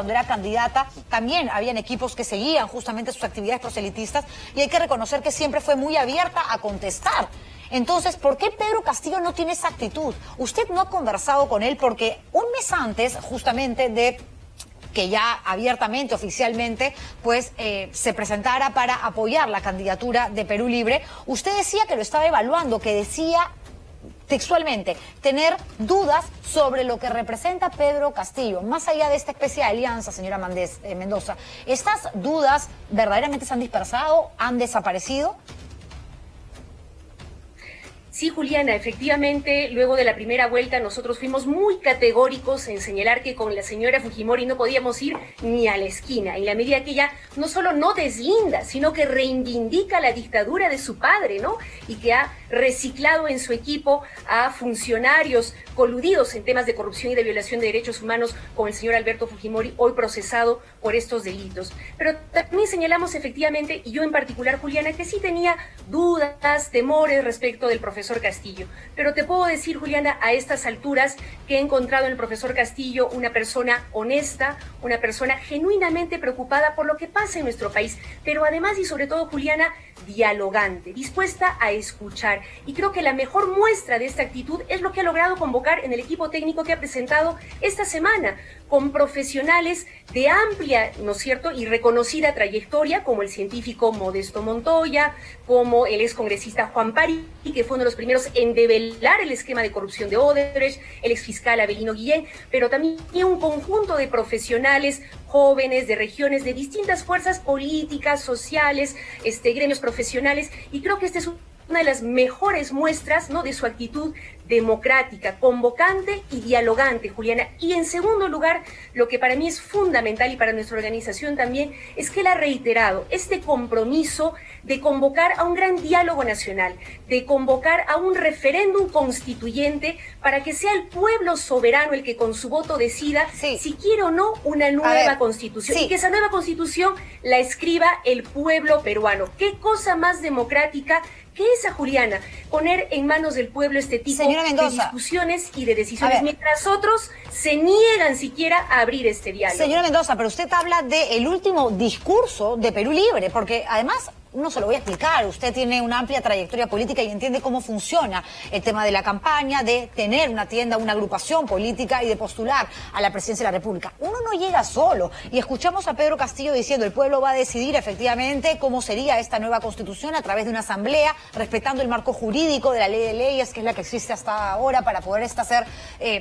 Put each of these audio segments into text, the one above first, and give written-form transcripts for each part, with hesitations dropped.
cuando era candidata, también habían equipos que seguían justamente sus actividades proselitistas y hay que reconocer que siempre fue muy abierta a contestar. Entonces, ¿por qué Pedro Castillo no tiene esa actitud? Usted no ha conversado con él porque un mes antes, justamente de que ya abiertamente, oficialmente, pues se presentara para apoyar la candidatura de Perú Libre, usted decía que lo estaba evaluando, que decía textualmente, tener dudas sobre lo que representa Pedro Castillo, más allá de esta especie de alianza, señora Mendoza. ¿Estas dudas verdaderamente se han dispersado, han desaparecido? Sí, Juliana, efectivamente, luego de la primera vuelta nosotros fuimos muy categóricos en señalar que con la señora Fujimori no podíamos ir ni a la esquina, en la medida que ella no solo no deslinda, sino que reivindica la dictadura de su padre, ¿no? Y que ha reciclado en su equipo a funcionarios coludidos en temas de corrupción y de violación de derechos humanos con el señor Alberto Fujimori, hoy procesado por estos delitos. Pero también señalamos efectivamente, y yo en particular, Juliana, que sí tenía dudas, temores respecto del profesor Castillo. Pero te puedo decir, Juliana, a estas alturas que he encontrado en el profesor Castillo una persona honesta, una persona genuinamente preocupada por lo que pasa en nuestro país, pero además y sobre todo, Juliana, dialogante, dispuesta a escuchar. Y creo que la mejor muestra de esta actitud es lo que ha logrado convocar en el equipo técnico que ha presentado esta semana, con profesionales de amplia, ¿no es cierto?, y reconocida trayectoria, como el científico Modesto Montoya, como el excongresista Juan Pari, que fue uno de los primeros en develar el esquema de corrupción de Odebrecht, el exfiscal Avelino Guillén, pero también un conjunto de profesionales jóvenes de regiones de distintas fuerzas políticas, sociales, gremios profesionales, y creo que esta es una de las mejores muestras, ¿no?, de su actitud democrática, convocante y dialogante, Juliana. Y en segundo lugar, lo que para mí es fundamental y para nuestra organización también, es que él ha reiterado este compromiso de convocar a un gran diálogo nacional, de convocar a un referéndum constituyente para que sea el pueblo soberano el que con su voto decida si quiere o no una nueva constitución, y que esa nueva constitución la escriba el pueblo peruano. ¿Qué cosa más democrática que esa, Juliana? Poner en manos del pueblo este tipo de discusiones y de decisiones, mientras otros se niegan siquiera a abrir este diálogo. Señora Mendoza, pero usted habla del último discurso de Perú Libre, porque además no se lo voy a explicar, usted tiene una amplia trayectoria política y entiende cómo funciona el tema de la campaña, de tener una tienda, una agrupación política y de postular a la presidencia de la República. Uno no llega solo, y escuchamos a Pedro Castillo diciendo el pueblo va a decidir efectivamente cómo sería esta nueva constitución a través de una asamblea, respetando el marco jurídico de la ley de leyes, que es la que existe hasta ahora para poder esta ser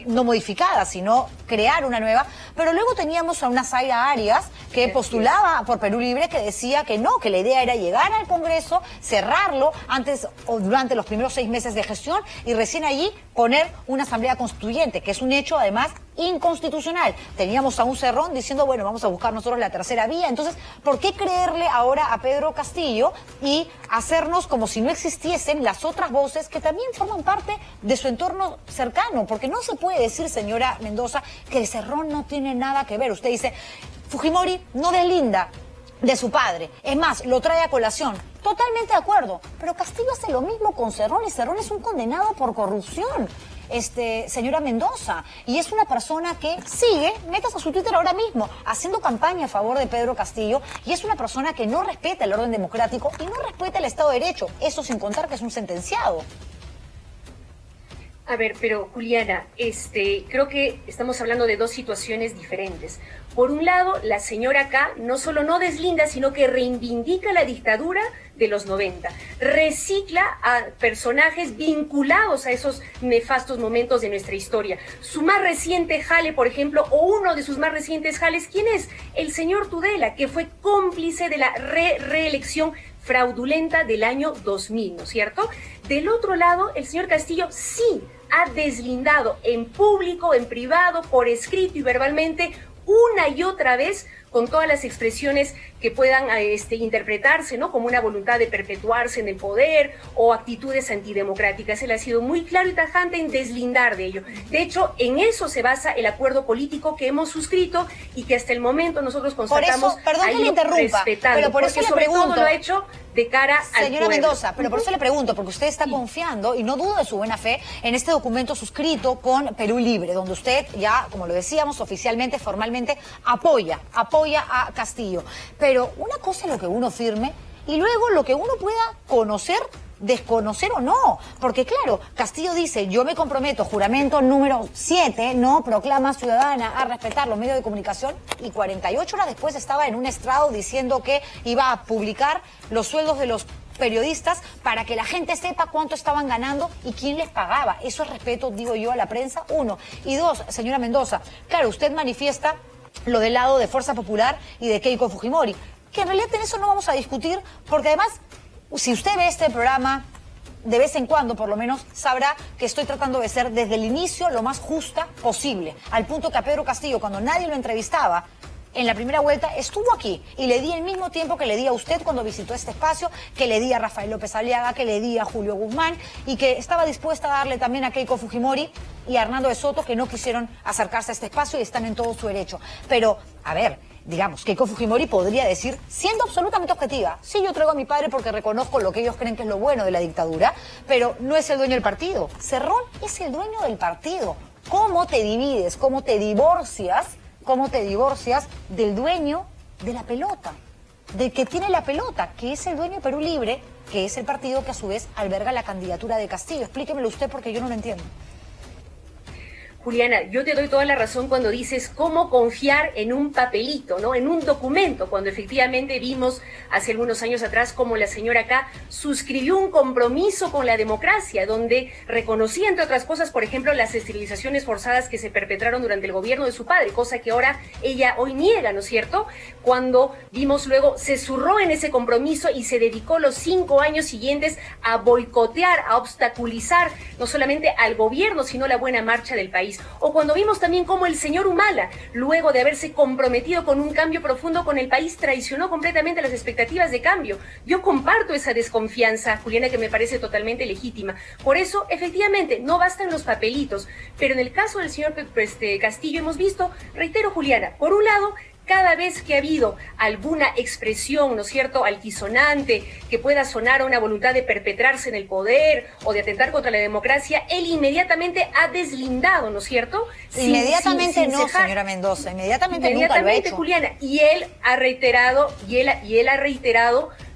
no modificada, sino crear una nueva. Pero luego teníamos a una Zaira Arias que postulaba por Perú Libre, que decía que no, que la idea era llegar al Congreso, cerrarlo antes o durante los primeros 6 meses de gestión y recién allí poner una asamblea constituyente, que es un hecho además inconstitucional. Teníamos a un Cerrón diciendo, bueno, vamos a buscar nosotros la tercera vía. Entonces, ¿por qué creerle ahora a Pedro Castillo y hacernos como si no existiesen las otras voces que también forman parte de su entorno cercano? Porque no se puede decir, señora Mendoza, que el Cerrón no tiene nada que ver. Usted dice, Fujimori no deslinda de su padre. Es más, lo trae a colación. Totalmente de acuerdo. Pero Castillo hace lo mismo con Cerrón y Cerrón es un condenado por corrupción. Señora Mendoza, y es una persona que sigue, metas a su Twitter ahora mismo, haciendo campaña a favor de Pedro Castillo, y es una persona que no respeta el orden democrático y no respeta el Estado de Derecho, eso sin contar que es un sentenciado. A ver, pero Juliana, creo que estamos hablando de dos situaciones diferentes. Por un lado, la señora K no solo no deslinda, sino que reivindica la dictadura de los 90. Recicla a personajes vinculados a esos nefastos momentos de nuestra historia. Su más reciente jale, por ejemplo, o uno de sus más recientes jales, ¿quién es? El señor Tudela, que fue cómplice de la reelección fraudulenta del año 2000, ¿no es cierto? Del otro lado, el señor Castillo sí ha deslindado en público, en privado, por escrito y verbalmente, una y otra vez con todas las expresiones que puedan interpretarse, ¿no?, como una voluntad de perpetuarse en el poder o actitudes antidemocráticas. Él ha sido muy claro y tajante en deslindar de ello. De hecho, en eso se basa el acuerdo político que hemos suscrito y que hasta el momento nosotros constatamos por eso, perdón que le interrumpa, pero por eso le sobre pregunto, todo lo ha hecho de cara al pueblo. Señora Mendoza, pero por eso le pregunto, porque usted está confiando, y no dudo de su buena fe, en este documento suscrito con Perú Libre, donde usted ya, como lo decíamos, oficialmente, formalmente, apoya a Castillo. Pero una cosa es lo que uno firme y luego lo que uno pueda conocer, desconocer o no, porque claro, Castillo dice, yo me comprometo, juramento número 7, no, proclama ciudadana a respetar los medios de comunicación, y 48 horas después estaba en un estrado diciendo que iba a publicar los sueldos de los periodistas para que la gente sepa cuánto estaban ganando y quién les pagaba. Eso es respeto, digo yo, a la prensa, uno. Y dos, señora Mendoza, claro, usted manifiesta lo del lado de Fuerza Popular y de Keiko Fujimori, que en realidad en eso no vamos a discutir, porque además, si usted ve este programa, de vez en cuando por lo menos, sabrá que estoy tratando de ser desde el inicio lo más justa posible, al punto que a Pedro Castillo, cuando nadie lo entrevistaba, en la primera vuelta estuvo aquí y le di el mismo tiempo que le di a usted cuando visitó este espacio, que le di a Rafael López Aliaga, que le di a Julio Guzmán, y que estaba dispuesta a darle también a Keiko Fujimori y a Hernando de Soto, que no quisieron acercarse a este espacio y están en todo su derecho. Pero, a ver, digamos, Keiko Fujimori podría decir, siendo absolutamente objetiva, sí, yo traigo a mi padre porque reconozco lo que ellos creen que es lo bueno de la dictadura, pero no es el dueño del partido. Cerrón es el dueño del partido. ¿Cómo te divides? ¿Cómo te divorcias del dueño de la pelota? Del que tiene la pelota, que es el dueño de Perú Libre, que es el partido que a su vez alberga la candidatura de Castillo. Explíquemelo usted porque yo no lo entiendo. Juliana, yo te doy toda la razón cuando dices cómo confiar en un papelito, ¿no?, en un documento, cuando efectivamente vimos hace algunos años atrás como la señora acá suscribió un compromiso con la democracia, donde reconocía, entre otras cosas, por ejemplo, las esterilizaciones forzadas que se perpetraron durante el gobierno de su padre, cosa que ahora ella hoy niega, ¿no es cierto? Cuando vimos luego, se zurró en ese compromiso y se dedicó los 5 años siguientes a boicotear, a obstaculizar no solamente al gobierno, sino la buena marcha del país. O cuando vimos también cómo el señor Humala, luego de haberse comprometido con un cambio profundo con el país, traicionó completamente las expectativas de cambio. Yo comparto esa desconfianza, Juliana, que me parece totalmente legítima. Por eso, efectivamente, no bastan los papelitos. Pero en el caso del señor Castillo hemos visto, reitero, Juliana, por un lado, cada vez que ha habido alguna expresión, ¿no es cierto?, altisonante, que pueda sonar a una voluntad de perpetrarse en el poder o de atentar contra la democracia, él inmediatamente ha deslindado, ¿no es cierto? Inmediatamente no, señora Mendoza, inmediatamente nunca lo ha hecho. Juliana, y él ha reiterado,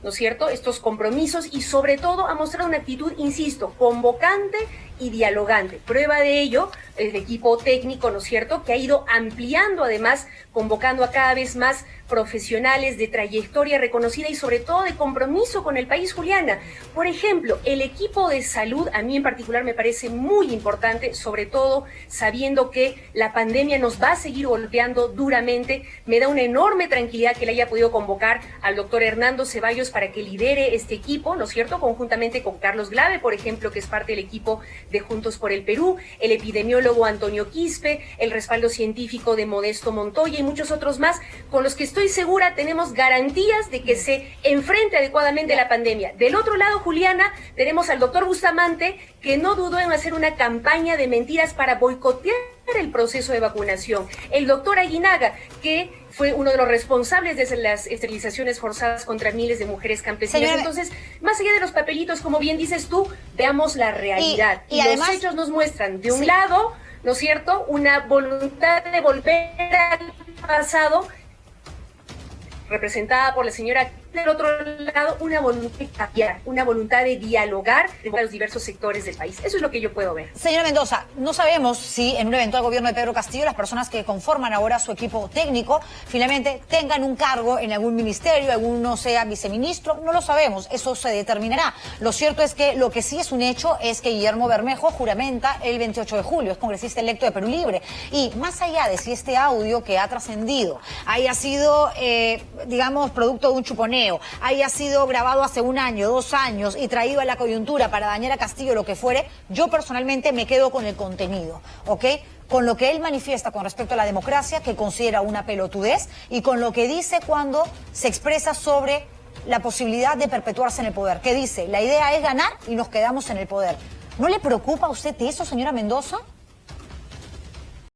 ¿no es cierto?, estos compromisos y sobre todo ha mostrado una actitud, insisto, convocante y dialogante. Prueba de ello, el equipo técnico, ¿no es cierto?, que ha ido ampliando, además, convocando a cada vez más profesionales de trayectoria reconocida y sobre todo de compromiso con el país, Juliana. Por ejemplo, el equipo de salud, a mí en particular me parece muy importante, sobre todo sabiendo que la pandemia nos va a seguir golpeando duramente. Me da una enorme tranquilidad que le haya podido convocar al doctor Hernando Ceballos para que lidere este equipo, ¿no es cierto?, conjuntamente con Carlos Glave, por ejemplo, que es parte del equipo de Juntos por el Perú, el epidemiólogo Antonio Quispe, el respaldo científico de Modesto Montoya y muchos otros más, con los que estoy segura tenemos garantías de que se enfrente adecuadamente la pandemia. Del otro lado, Juliana, tenemos al doctor Bustamante, que no dudó en hacer una campaña de mentiras para boicotear el proceso de vacunación. El doctor Aguinaga, que fue uno de los responsables de las esterilizaciones forzadas contra miles de mujeres campesinas. Señora, entonces, más allá de los papelitos, como bien dices tú, veamos la realidad. Y además, los hechos nos muestran, de un lado, ¿no es cierto?, una voluntad de volver al pasado, representada por la señora, del otro lado, una voluntad de cambiar, una voluntad de dialogar con los diversos sectores del país. Eso es lo que yo puedo ver. Señora Mendoza, no sabemos si en un eventual gobierno de Pedro Castillo las personas que conforman ahora su equipo técnico finalmente tengan un cargo en algún ministerio, alguno sea viceministro, no lo sabemos, eso se determinará. Lo cierto es que lo que sí es un hecho es que Guillermo Bermejo juramenta el 28 de julio, es congresista electo de Perú Libre. Y más allá de si este audio que ha trascendido haya sido, digamos, producto de un chuponeo cameo haya sido grabado hace 1 año, 2 años y traído a la coyuntura para dañar a Castillo, lo que fuere, yo personalmente me quedo con el contenido, ¿ok? Con lo que él manifiesta con respecto a la democracia, que considera una pelotudez, y con lo que dice cuando se expresa sobre la posibilidad de perpetuarse en el poder, que dice, la idea es ganar y nos quedamos en el poder. ¿No le preocupa a usted eso, señora Mendoza?